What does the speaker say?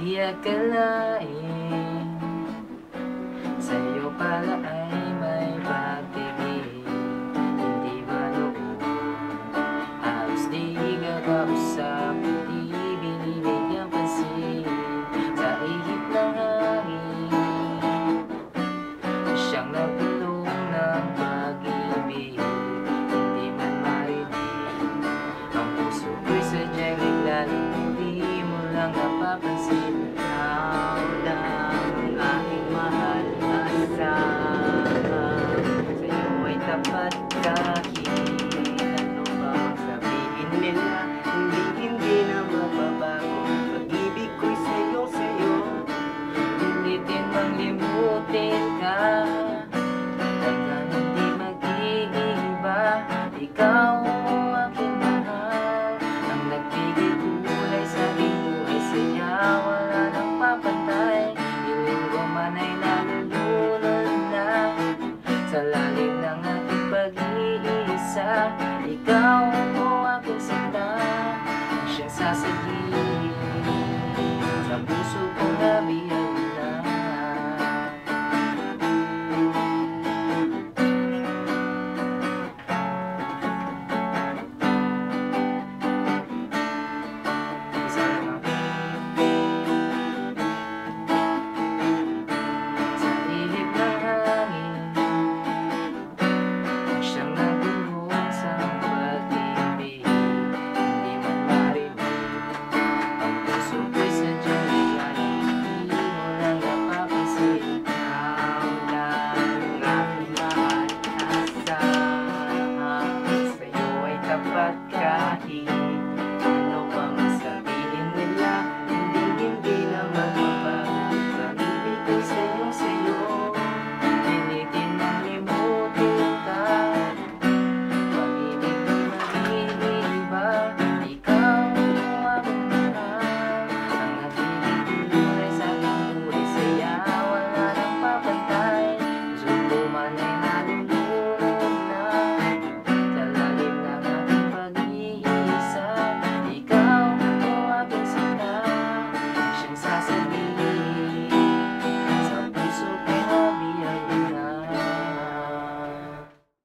Di akalain sa'yo pala ay may pag-ibig. Hindi ba noon halos di ka kausap, hindi binibigyan pansin sa ihip ng hangin. Siyang nagulong ng pag-ibig, hindi man marinig. Ang puso ko'y sadyang naglalang, hindi mo lang napapansin. Ikaw lang ang aking mahal, asahan sa'yo ay tapat kahit ano bang sabihin nila. Hindi na mababago pag-ibig ko'y sa'yo. Pilitin mang limutin ka, hanggang hindi mag-iiba. Ikaw ang aking mahal, ang nagbigay kulay sa aking buhay. Saya wala nang papantay, piling ko man ay nalulunod na sa lalim ng aking pag-iisa. Ikaw ang aking sinta, siyang sasabihin